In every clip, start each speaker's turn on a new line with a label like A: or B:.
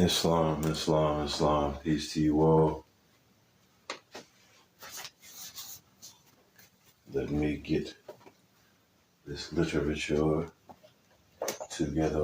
A: Islam, Islam, Islam. Peace to you all. Let me get this literature together.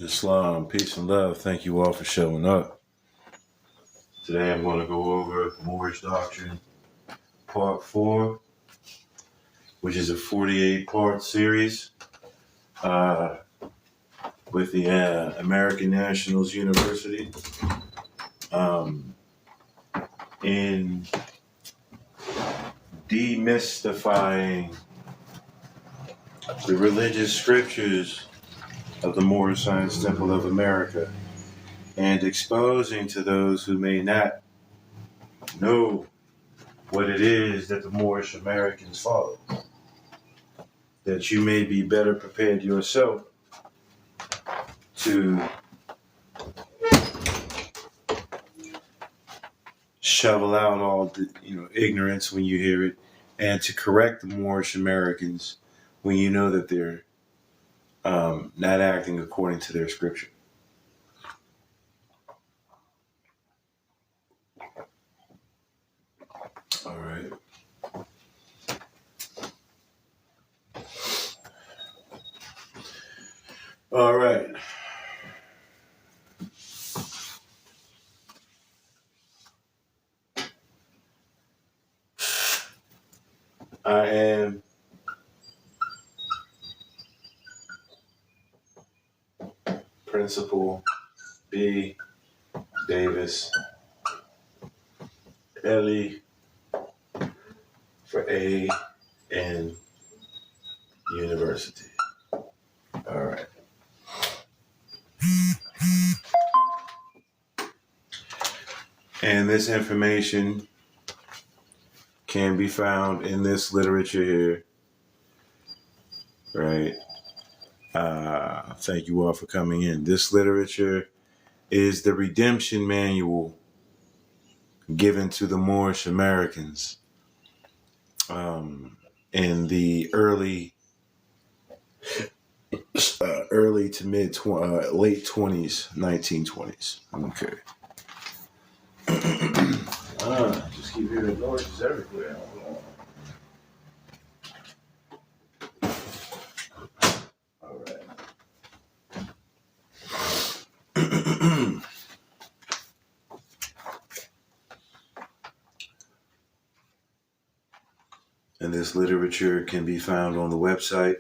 A: Islam, peace and love. Thank you all for showing up. Today I'm going to go over Moorish Doctrine, Part 4, which is a 48-part series with the American Nationals University. In demystifying the religious scriptures of the Moorish Science Temple of America and exposing to those who may not know what it is that the Moorish Americans follow, that you may be better prepared yourself to shovel out all the ignorance when you hear it, and to correct the Moorish Americans when you know that they're not acting according to their scripture. All right. All right. I am Principal B. Davis, Ellie for A and University. All right. And this information can be found in this literature here right? Thank you all for coming in. This literature is the redemption manual given to the Moorish Americans in the early to late 20s, 1920s. Okay. Just keep hearing noises everywhere. All right. And this literature can be found on the website,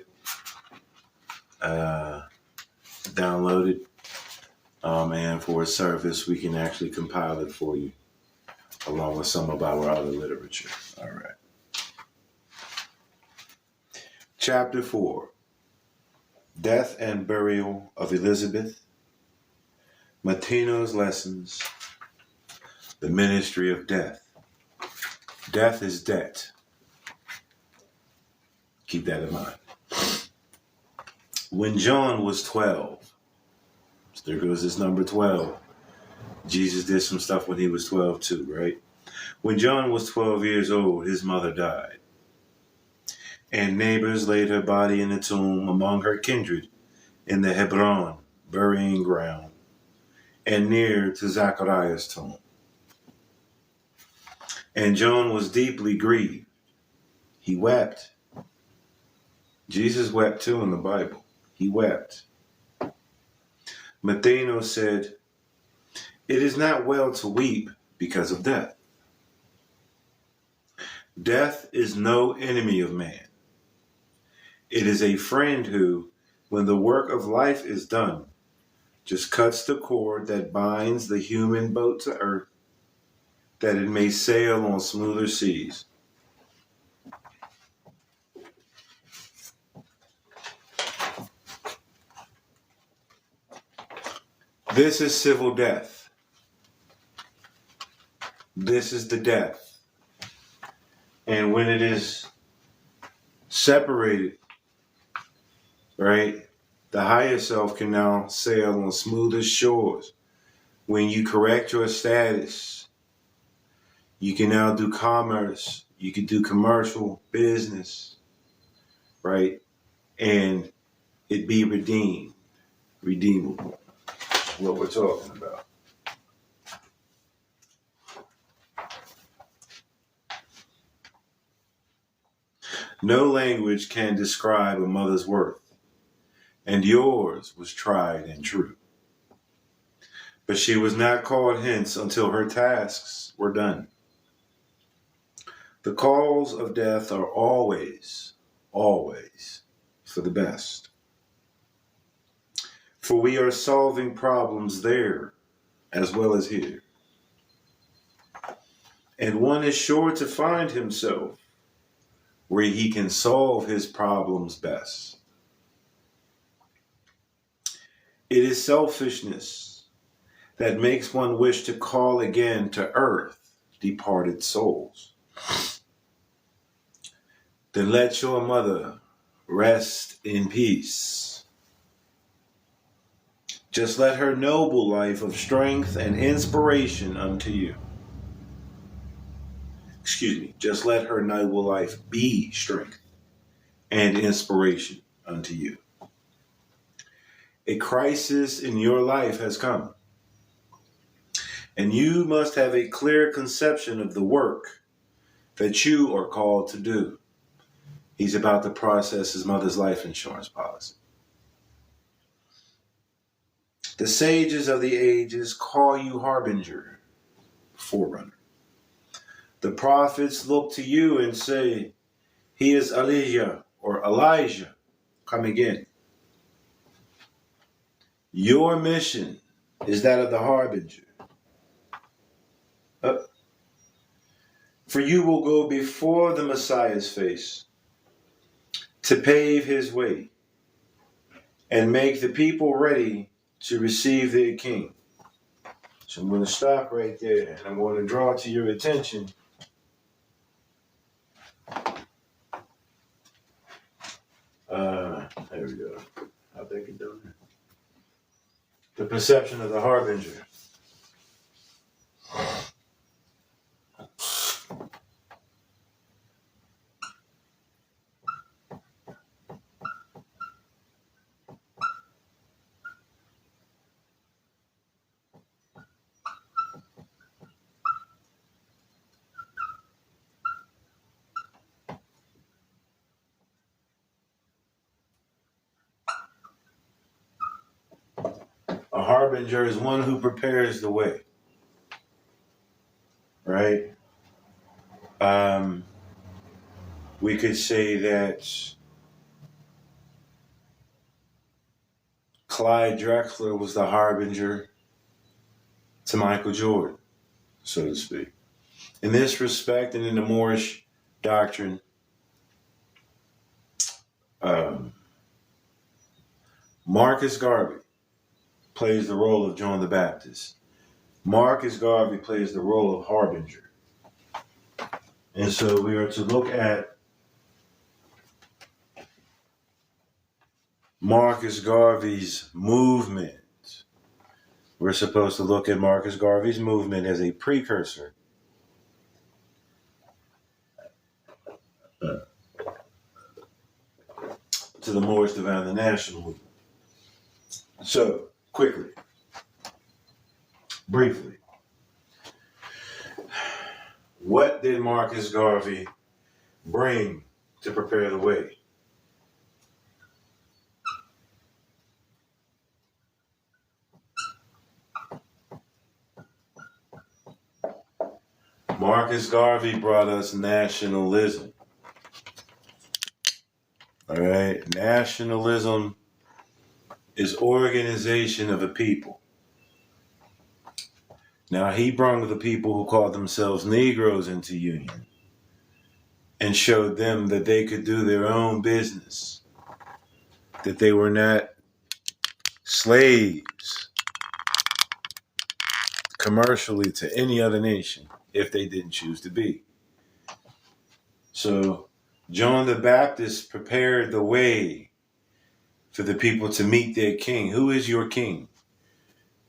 A: downloaded, and for a service, we can actually compile it for you, along with some of our other literature. All right. Chapter 4, Death and Burial of Elizabeth, Matino's Lessons, the Ministry of Death. Death is debt. Keep that in mind. When John was 12, so there goes this number 12. Jesus did some stuff when he was 12 too, right? When John was 12 years old, his mother died. And neighbors laid her body in a tomb among her kindred in the Hebron burying ground and near to Zachariah's tomb. And John was deeply grieved. He wept. Jesus wept too in the Bible. He wept. Matheno said, "It is not well to weep because of death. Death is no enemy of man. It is a friend who, when the work of life is done, just cuts the cord that binds the human boat to earth, that it may sail on smoother seas." This is civil death. This is the death. And when it is separated, right, the higher self can now sail on smoother shores. When you correct your status, you can now do commerce. You can do commercial business, right? And it be redeemable. What we're talking about. No language can describe a mother's worth, and yours was tried and true. But she was not called hence until her tasks were done. The calls of death are always, always for the best. For we are solving problems there as well as here. And one is sure to find himself where he can solve his problems best. It is selfishness that makes one wish to call again to earth departed souls. Then let your mother rest in peace. Just let her noble life of strength and inspiration unto you. Just let her noble life be strength and inspiration unto you. A crisis in your life has come, and you must have a clear conception of the work that you are called to do. He's about to process his mother's life insurance policy. The sages of the ages call you harbinger, forerunner. The prophets look to you and say, he is Elijah or Elijah, come again. Your mission is that of the harbinger. For you will go before the Messiah's face to pave his way and make the people ready to receive their king. So I'm going to stop right there, and I'm going to draw to your attention The perception of the harbinger. A harbinger is one who prepares the way, right? We could say that Clyde Drexler was the harbinger to Michael Jordan, so to speak. In this respect, and in the Moorish doctrine, Marcus Garvey plays the role of John the Baptist. Marcus Garvey plays the role of harbinger. And so we are to look at Marcus Garvey's movement. We're supposed to look at Marcus Garvey's movement as a precursor to the Moorish Divine, the national movement. So, quickly, briefly, what did Marcus Garvey bring to prepare the way? Marcus Garvey brought us nationalism. All right? Nationalism is organization of a people. Now, he brought the people who called themselves Negroes into union and showed them that they could do their own business, that they were not slaves commercially to any other nation if they didn't choose to be. So John the Baptist prepared the way for the people to meet their king. Who is your king?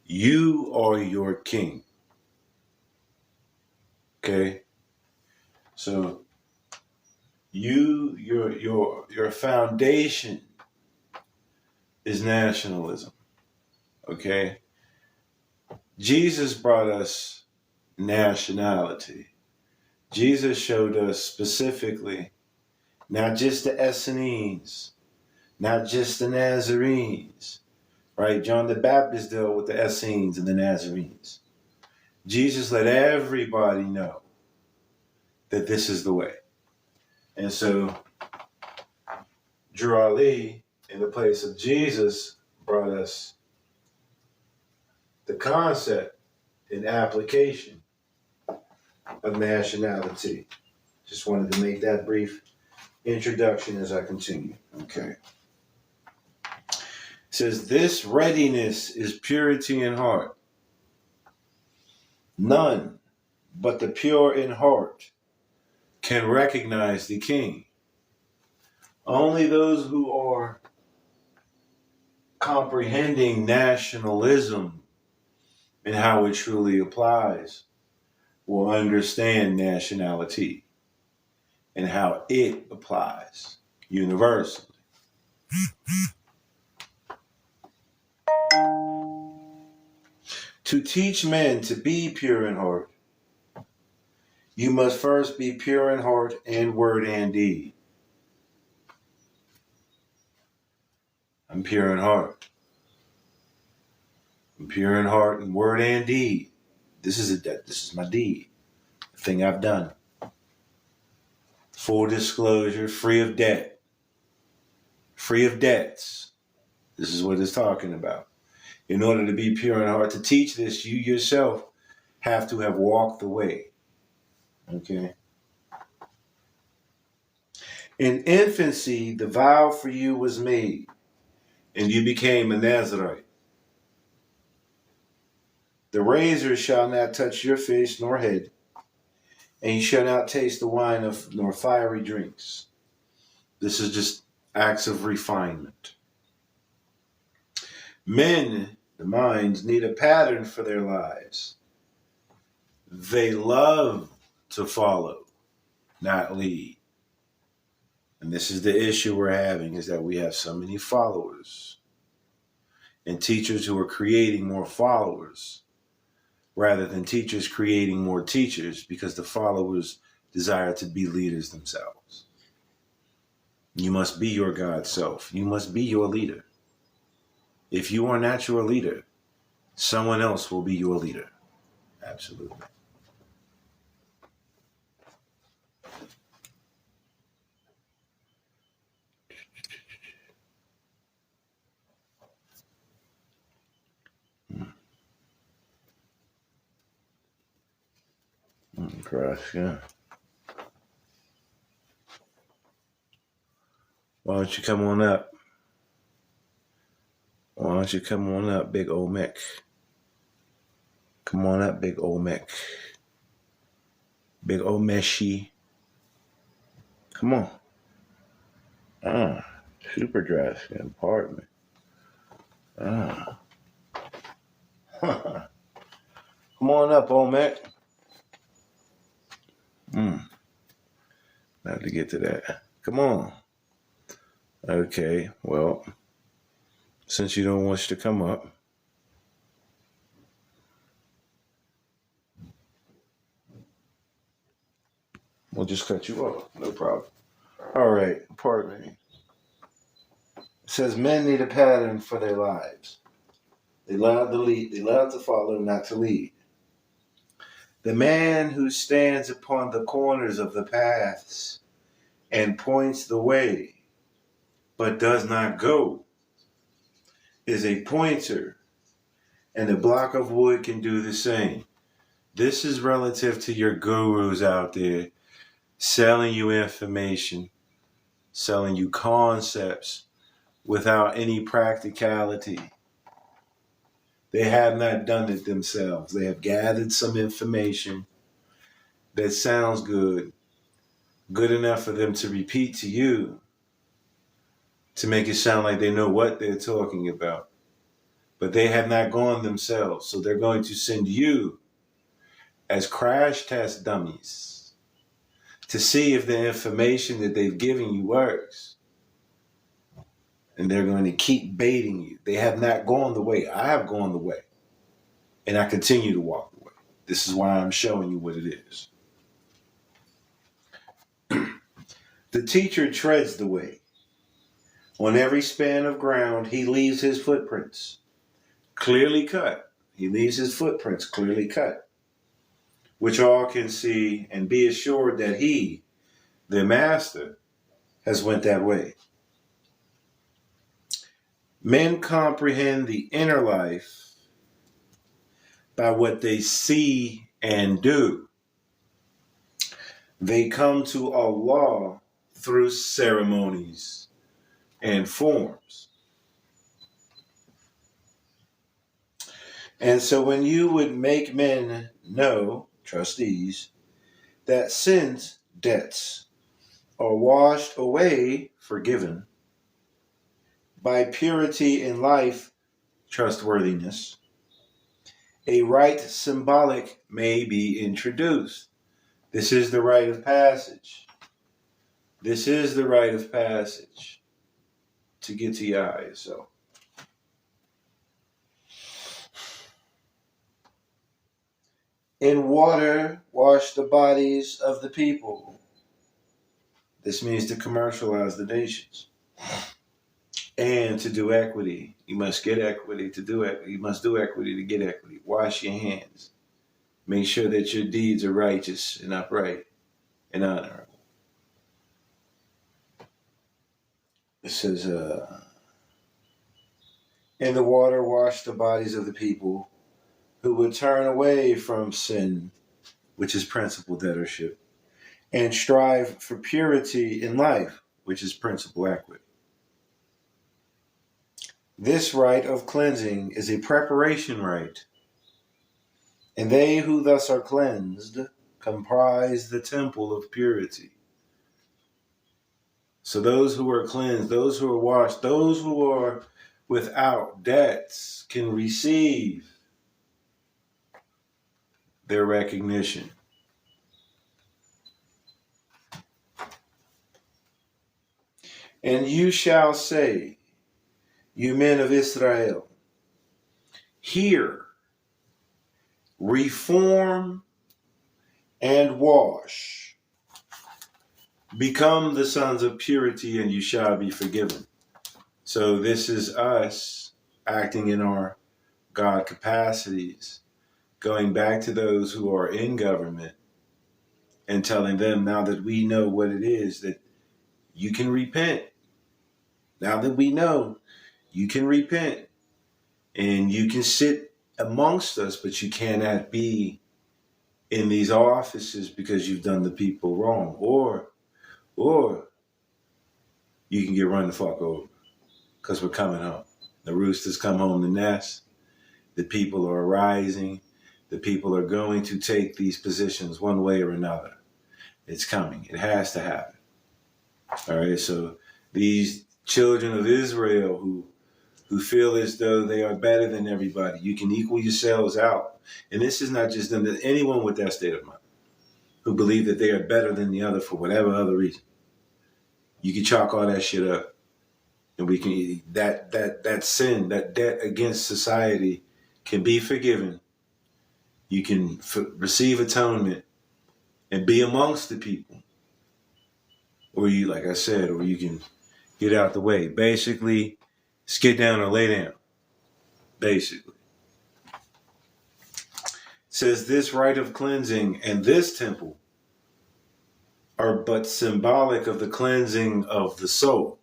A: You are your king. Okay? So your foundation is nationalism. Okay? Jesus brought us nationality. Jesus showed us specifically not just the Essenes, not just the Nazarenes, right? John the Baptist dealt with the Essenes and the Nazarenes. Jesus let everybody know that this is the way. And so Drew Ali, in the place of Jesus, brought us the concept and application of nationality. Just wanted to make that brief introduction as I continue. Okay. It says, this readiness is purity in heart. None but the pure in heart can recognize the king. Only those who are comprehending nationalism and how it truly applies will understand nationality and how it applies universally. To teach men to be pure in heart, you must first be pure in heart and word and deed. I'm pure in heart. I'm pure in heart and word and deed. This is my deed, the thing I've done. Full disclosure, free of debt, free of debts. This is what it's talking about. In order to be pure in heart, to teach this, you yourself have to have walked the way. Okay. In infancy, the vow for you was made, and you became a Nazarite. The razor shall not touch your face nor head, and you shall not taste the wine nor fiery drinks. This is just acts of refinement. Men the minds, need a pattern for their lives. They love to follow, not lead. And this is the issue we're having, is that we have so many followers and teachers who are creating more followers rather than teachers creating more teachers, because the followers desire to be leaders themselves. You must be your God self. You must be your leader. If you are not your leader, someone else will be your leader. Absolutely. Crush, yeah. Why don't you come on up? Why don't you come on up, big old Mick? Come on up, big old Mick. Big old Meshy. Come on. Super dry skin, pardon me. Come on up, old Mick. Have to get to that. Come on. Okay, well, since you don't want to come up, we'll just cut you off. No problem. All right, pardon me. It says men need a pattern for their lives. They love to lead. They love to follow, not to lead. The man who stands upon the corners of the paths and points the way, but does not go, is a pointer, and a block of wood can do the same. This is relative to your gurus out there selling you information, selling you concepts without any practicality. They have not done it themselves. They have gathered some information that sounds good enough for them to repeat to you, to make it sound like they know what they're talking about. But they have not gone themselves. So they're going to send you as crash test dummies to see if the information that they've given you works. And they're going to keep baiting you. They have not gone the way. I have gone the way. And I continue to walk the way. This is why I'm showing you what it is. The teacher treads the way. On every span of ground, he leaves his footprints clearly cut. He leaves his footprints clearly cut, which all can see and be assured that he, the master, has went that way. Men comprehend the inner life by what they see and do. They come to Allah through ceremonies and forms. And so when you would make men know, trustees, that sins, debts, are washed away, forgiven, by purity in life, trustworthiness, a rite symbolic may be introduced. This is the rite of passage. This is the rite of passage to get to Yah. So, in water, wash the bodies of the people. This means to commercialize the nations. And to do equity. You must get equity to do equity. You must do equity to get equity. Wash your hands. Make sure that your deeds are righteous and upright and honorable. It says, in the water, wash the bodies of the people who would turn away from sin, which is principal debtorship, and strive for purity in life, which is principal equity. This rite of cleansing is a preparation rite, and they who thus are cleansed comprise the temple of purity. So those who are cleansed, those who are washed, those who are without debts can receive their recognition. And you shall say, you men of Israel, hear, reform, and wash. Become the sons of purity, and you shall be forgiven. So this is us acting in our God capacities, going back to those who are in government and telling them, now that we know what it is, that you can repent. Now that we know, you can repent and you can sit amongst us, but you cannot be in these offices because you've done the people wrong. Or you can get run the fuck over because we're coming home. The roosters come home to nest. The people are arising. The people are going to take these positions one way or another. It's coming. It has to happen. All right, so these children of Israel who feel as though they are better than everybody, you can equal yourselves out. And this is not just them, anyone with that state of mind who believe that they are better than the other for whatever other reason. You can chalk all that shit up. And we can, that sin, that debt against society can be forgiven. You can receive atonement and be amongst the people. Or you, like I said, or you can get out the way. Basically, sit down or lay down. Basically. It says this rite of cleansing and this temple are but symbolic of the cleansing of the soul,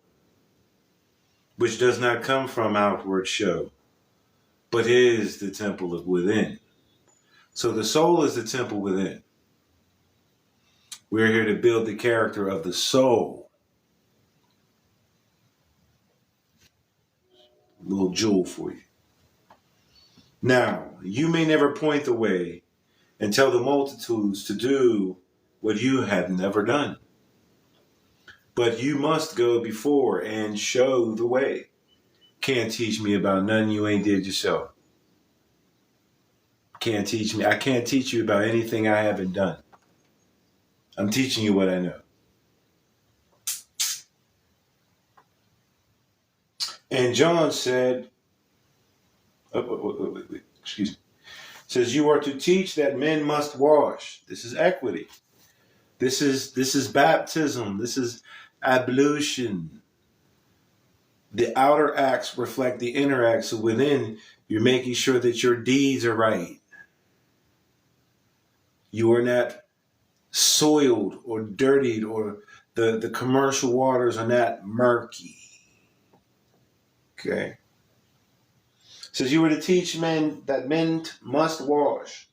A: which does not come from outward show, but is the temple of within. So the soul is the temple within. We're here to build the character of the soul. A little jewel for you. Now, you may never point the way and tell the multitudes to do what you have never done. But you must go before and show the way. Can't teach me about nothing you ain't did yourself. Can't teach me. I can't teach you about anything I haven't done. I'm teaching you what I know. And John said, excuse me, says you are to teach that men must wash. This is equity. This is baptism. This is ablution. The outer acts reflect the inner acts. So within, you're making sure that your deeds are right. You are not soiled or dirtied, or the commercial waters are not murky. Okay. It says you were to teach men that men must wash.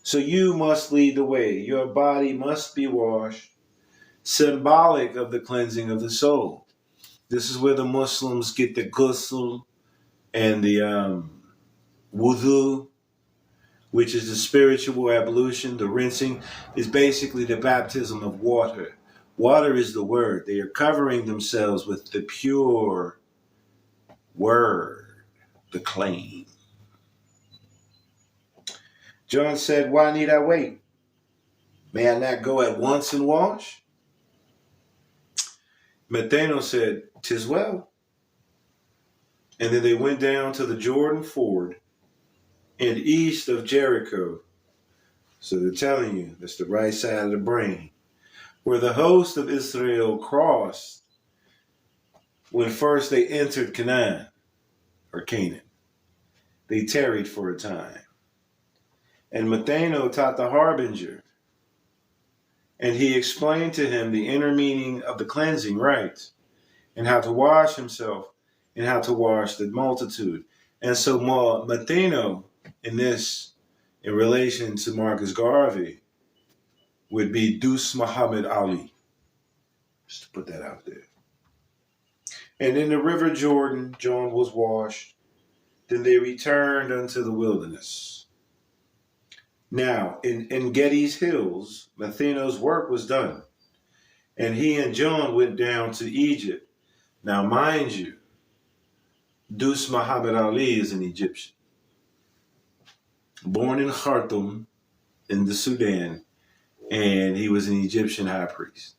A: So you must lead the way. Your body must be washed, symbolic of the cleansing of the soul. This is where the Muslims get the ghusl and the wudu, which is the spiritual ablution. The rinsing is basically the baptism of water. Water is the word. They are covering themselves with the pure word, the claim. John said, why need I wait? May I not go at once and wash? Matheno said, 'tis well. And then they went down to the Jordan ford and east of Jericho. So they're telling you, that's the right side of the brain, where the host of Israel crossed when first they entered Canaan, or Canaan. They tarried for a time. And Matheno taught the harbinger, and he explained to him the inner meaning of the cleansing rites, and how to wash himself, and how to wash the multitude. And so Matheno, in relation to Marcus Garvey, would be Deuce Muhammad Ali. Just to put that out there. And in the river Jordan, John was washed. Then they returned unto the wilderness. Now, in Getty's Hills, Matheno's work was done. And he and John went down to Egypt. Now, mind you, Dus Muhammad Ali is an Egyptian. Born in Khartoum in the Sudan, and he was an Egyptian high priest.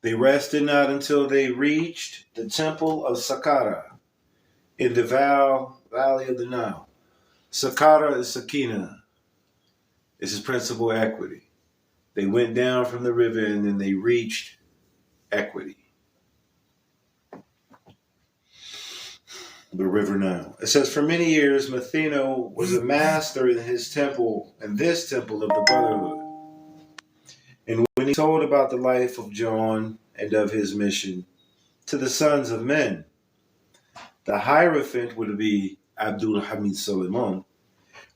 A: They rested not until they reached the temple of Saqqara in the valley of the Nile. Saqqara is Sakina. It's his principal equity. They went down from the river and then they reached equity. The river Nile. It says, for many years, Matheno was a master in his temple, and this temple of the Brotherhood. And when he told about the life of John and of his mission to the sons of men, the Hierophant would be Abdul Hamid Suleiman,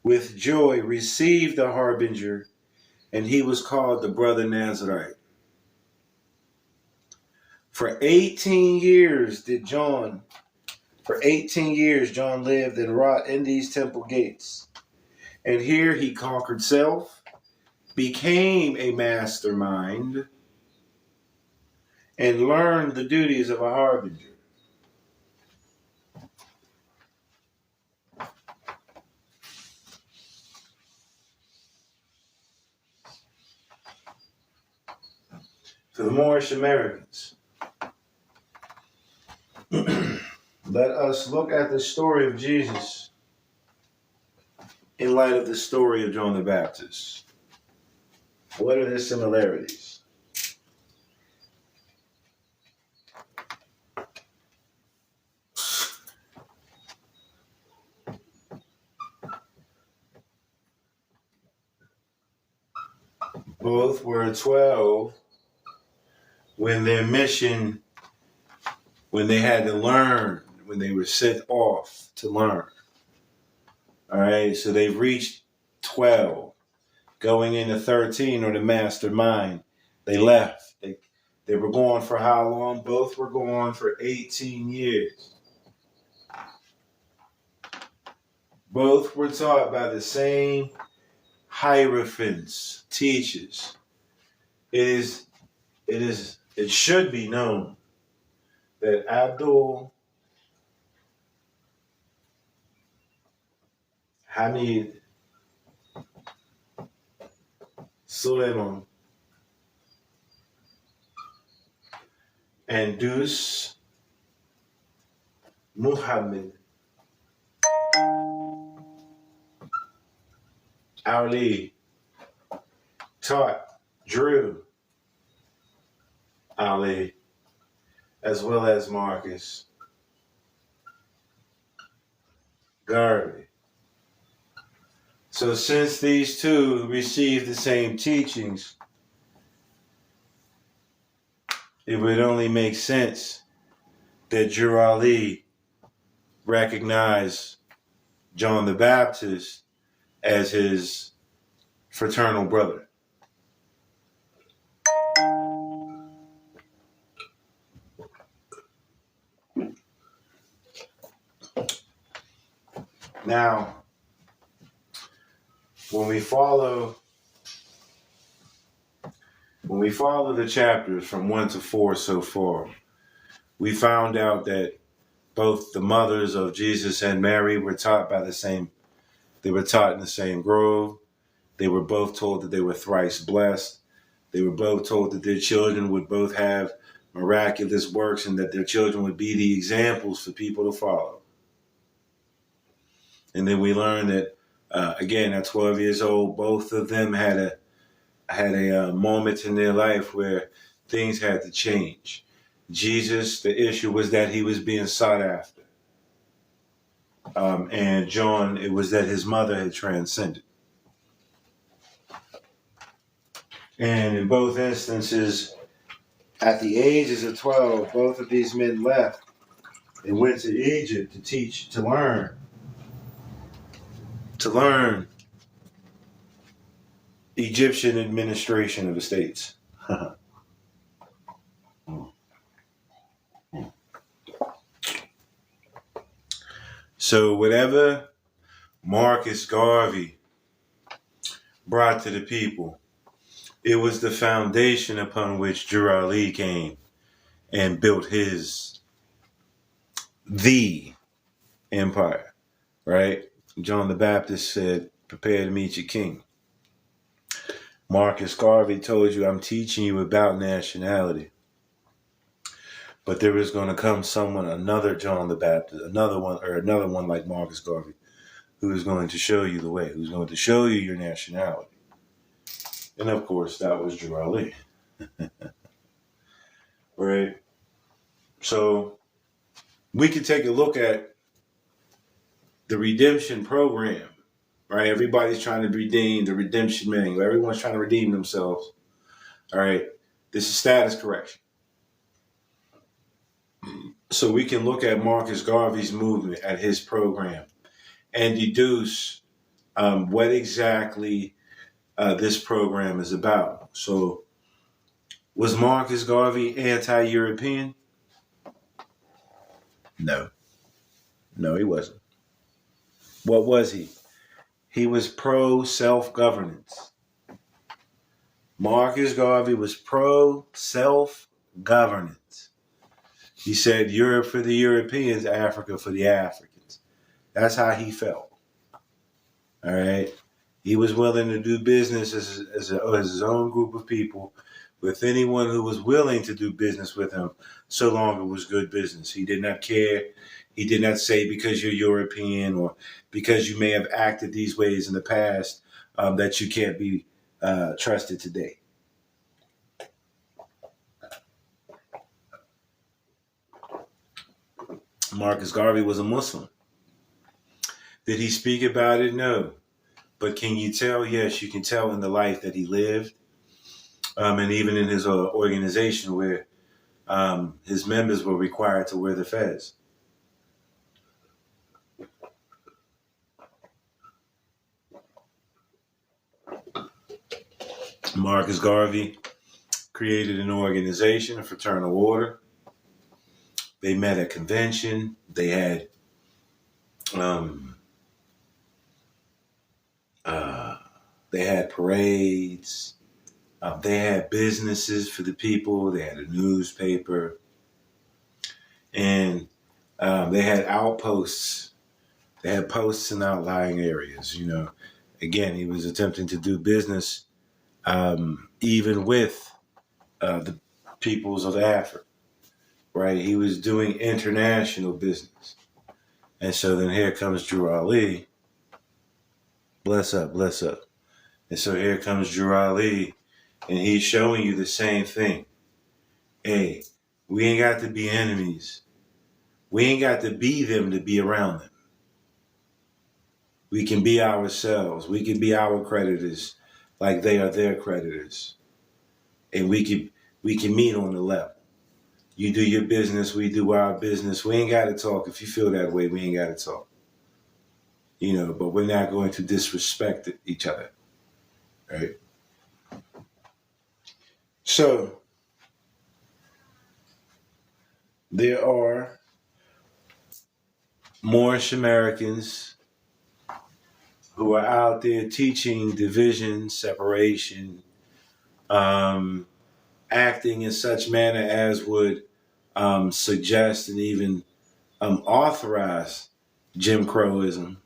A: with joy received the harbinger, and he was called the Brother Nazarite. For 18 years, John lived and wrought in these temple gates. And here he conquered self, became a mastermind, and learned the duties of a harbinger. For the Moorish Americans, let us look at the story of Jesus in light of the story of John the Baptist. What are the similarities? Both were 12 when their mission, when they had to learn, when they were sent off to learn. All right, so they've reached 12. Going into 13 or the mastermind, they left. They were gone for how long? Both were gone for 18 years. Both were taught by the same hierophants, teachers. It should be known that Abdul Hamid Suleiman and Dus Muhammad Ali taught Drew Ali as well as Marcus Garvey. So since these two received the same teachings, it would only make sense that Drew Ali recognized John the Baptist as his fraternal brother. Now, when we follow the chapters from 1 to 4 so far, we found out that both the mothers of Jesus and Mary were taught in the same grove. They were both told that they were thrice blessed. They were both told that their children would both have miraculous works and that their children would be the examples for people to follow. And then we learned that, again, at 12 years old, both of them had a moment in their life where things had to change. Jesus, the issue was that he was being sought after. And John, it was that his mother had transcended. And in both instances, at the ages of 12, both of these men left and went to Egypt to teach, to learn Egyptian administration of the states. So whatever Marcus Garvey brought to the people, it was the foundation upon which Drew Ali came and built his the empire, right? John the Baptist said, prepare to meet your king. Marcus Garvey told you, I'm teaching you about nationality. But there is going to come someone, another John the Baptist, another one like Marcus Garvey, who is going to show you the way, who's going to show you your nationality. And of course, that was Ger Ali. Right? So we can take a look at the redemption program, right? Everybody's trying to redeem the redemption manual. Everyone's trying to redeem themselves. All right. This is status correction. So we can look at Marcus Garvey's movement, at his program, and deduce what exactly this program is about. So was Marcus Garvey anti-European? No. No, he wasn't. What was he? He was pro-self-governance. Marcus Garvey was pro-self-governance. He said Europe for the Europeans, Africa for the Africans. That's how he felt. All right? He was willing to do business as his own group of people with anyone who was willing to do business with him, so long it was good business. He did not care. He did not say because you're European or because you may have acted these ways in the past that you can't be trusted today. Marcus Garvey was a Muslim. Did he speak about it? No. But can you tell? Yes, you can tell in the life that he lived, and even in his organization where his members were required to wear the fez. Marcus Garvey created an organization, a fraternal order. They met at convention. They had parades. They had businesses for the people. They had a newspaper. And they had outposts. They had posts in outlying areas, you know. Again, he was attempting to do business even with the peoples of Africa, right? He was doing international business. And so then here comes Ger Ali. Bless up, bless up. And so here comes Ger Ali, and he's showing you the same thing. Hey, we ain't got to be enemies. We ain't got to be them to be around them. We can be ourselves. We can be our creditors like they are their creditors. And we can meet on the level. You do your business, we do our business. We ain't got to talk. If you feel that way, we ain't got to talk. You know, but we're not going to disrespect each other. Right? So, there are Moorish Americans who are out there teaching division, separation, acting in such manner as would suggest and even authorize Jim Crowism,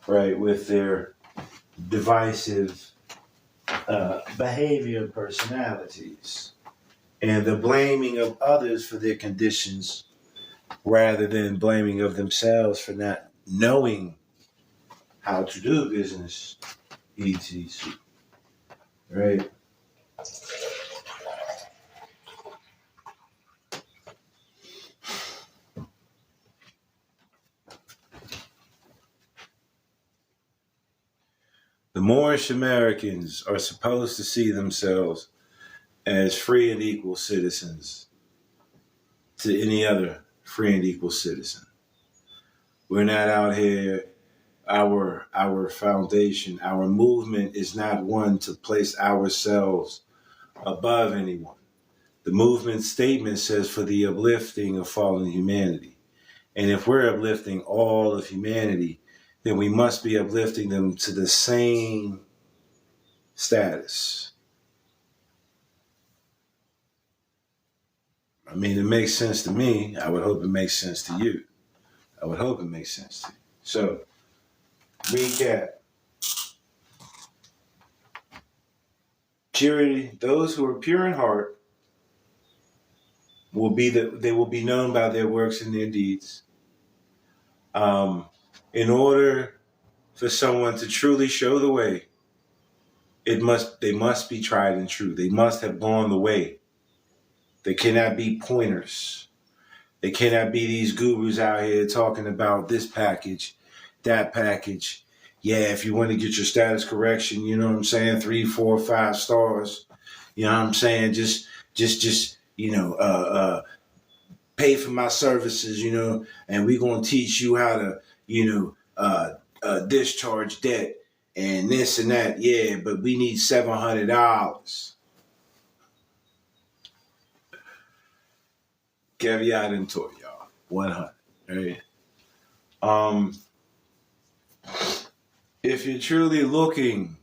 A: right, with their divisive behavior and personalities, and the blaming of others for their conditions rather than blaming of themselves for not knowing how to do business, etc. Right? The Moorish Americans are supposed to see themselves as free and equal citizens to any other free and equal citizen. We're not out here, our foundation, our movement is not one to place ourselves above anyone. The movement statement says for the uplifting of fallen humanity. And if we're uplifting all of humanity, then we must be uplifting them to the same status. I mean, it makes sense to me. I would hope it makes sense to you. I would hope it makes sense to you. So, recap. Purity, those who are pure in heart they will be known by their works and their deeds. In order for someone to truly show the way, they must be tried and true. They must have gone the way. They cannot be pointers. They cannot be these gurus out here talking about this package, that package. Yeah, if you want to get your status correction, you know what I'm saying, 3, 4, 5 stars. You know what I'm saying? Just, pay for my services, and we're going to teach you how to, discharge debt and this and that. Yeah, but we need $700. Caveat emptor, y'all. 100. Right? If you're truly looking,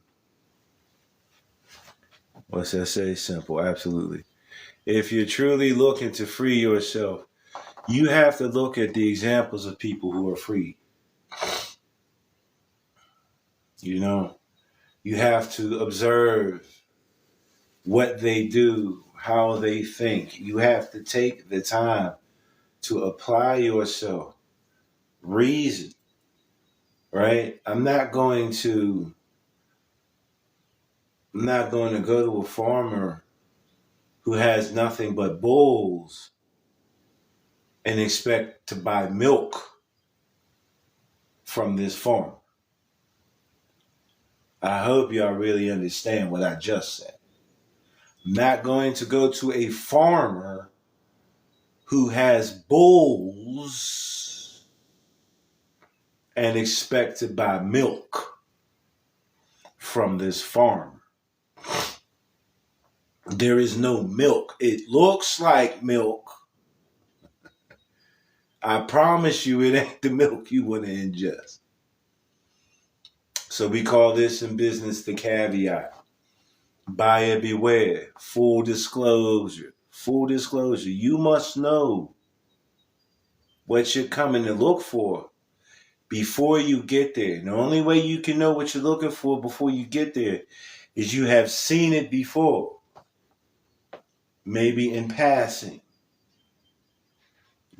A: what's that say? Simple, absolutely. If you're truly looking to free yourself, you have to look at the examples of people who are free. You have to observe what they do, how they think. You have to take the time to apply yourself. Reason, right? I'm not going to go to a farmer who has nothing but bulls and expect to buy milk from this farm. I hope y'all really understand what I just said. I'm not going to go to a farmer who has bulls and expect to buy milk from this farm. There is no milk. It looks like milk. I promise you it ain't the milk you want to ingest. So we call this in business the caveat. Buyer beware. Full disclosure. Full disclosure. You must know what you're coming to look for before you get there. The only way you can know what you're looking for before you get there is you have seen it before. Maybe in passing.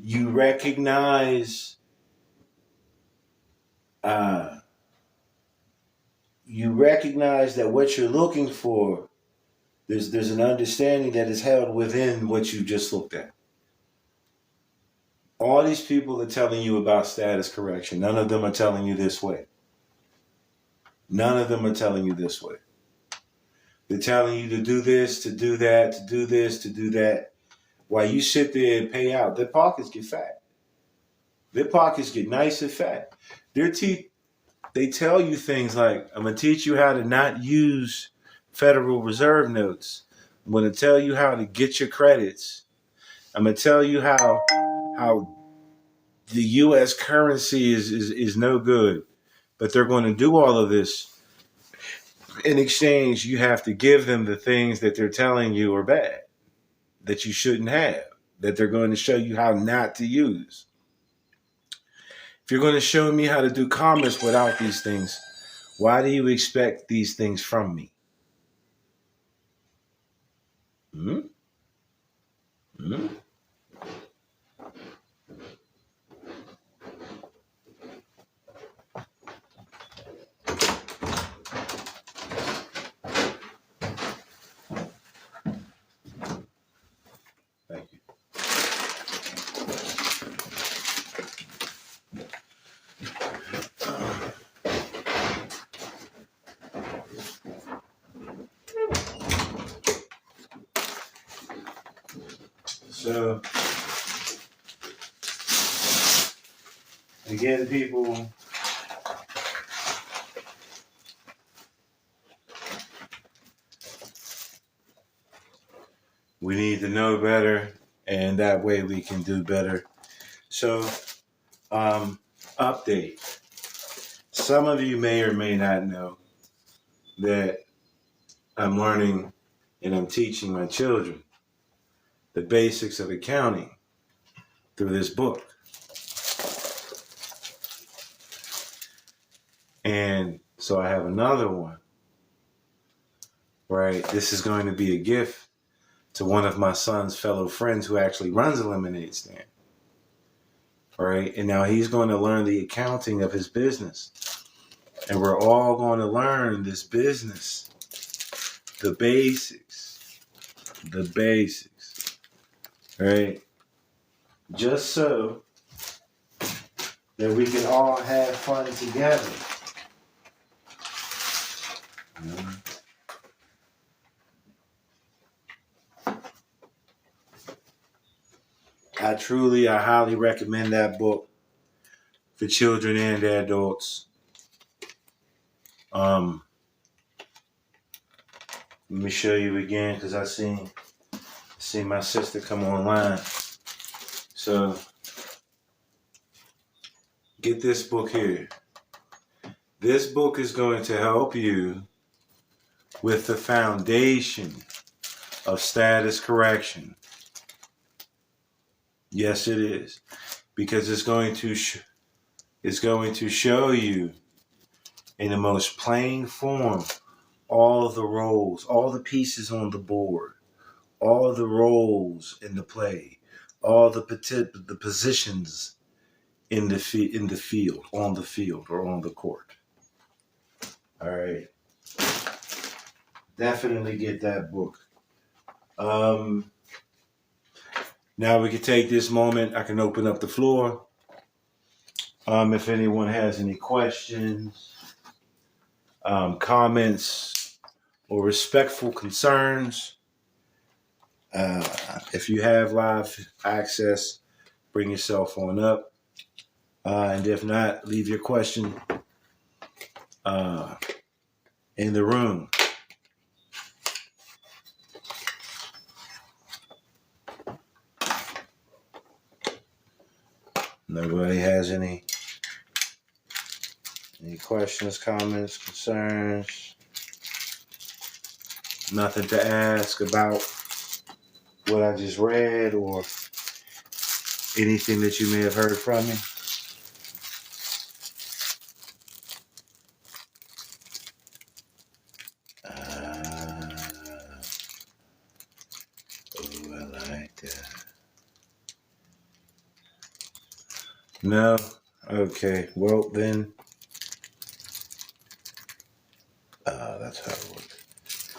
A: You recognize that what you're looking for, there's an understanding that is held within what you just looked at. All these people are telling you about status correction. None of them are telling you this way. None of them are telling you this way. They're telling you to do this, to do that, to do this, to do that. While you sit there and pay out, their pockets get fat. Their pockets get nice and fat. They tell you things like, I'm going to teach you how to not use Federal Reserve notes. I'm going to tell you how to get your credits. I'm going to tell you how the U.S. currency is no good. But they're going to do all of this. In exchange, you have to give them the things that they're telling you are bad, that you shouldn't have, that they're going to show you how not to use. If you're going to show me how to do commerce without these things, why do you expect these things from me? Thank you. So, again, people, we need to know better, and that way we can do better. So, update. Some of you may or may not know that I'm learning and I'm teaching my children the basics of accounting through this book. And so I have another one, right? This is going to be a gift to one of my son's fellow friends who actually runs a lemonade stand. Right? And now he's going to learn the accounting of his business. And we're all going to learn this business. The basics. Right? Just so that we can all have fun together. I highly recommend that book for children and adults. Let me show you again because I seen my sister come online. So get this book here. This book is going to help you with the foundation of status correction. Yes, it is, because it's going to show you in the most plain form all the roles, all the pieces on the board, all the roles in the play, all the positions in the field, on the field or on the court. All right, definitely get that book. Now we can take this moment. I can open up the floor. If anyone has any questions, comments, or respectful concerns, if you have live access, bring yourself on up. And if not, leave your question in the room. Nobody has any questions, comments, concerns? Nothing to ask about what I just read or anything that you may have heard from me? I like that. No? Okay. Well, then, that's how it works.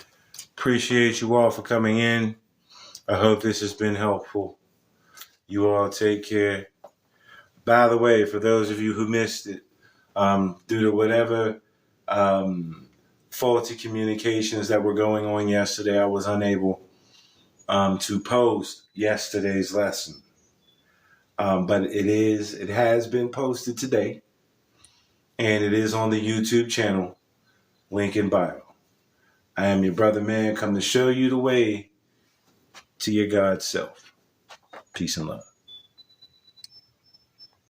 A: Appreciate you all for coming in. I hope this has been helpful. You all take care. By the way, for those of you who missed it, due to whatever faulty communications that were going on yesterday, I was unable to post yesterday's lesson. But it has been posted today, and it is on the YouTube channel, link in bio. I am your brother man, come to show you the way to your God self. Peace and love.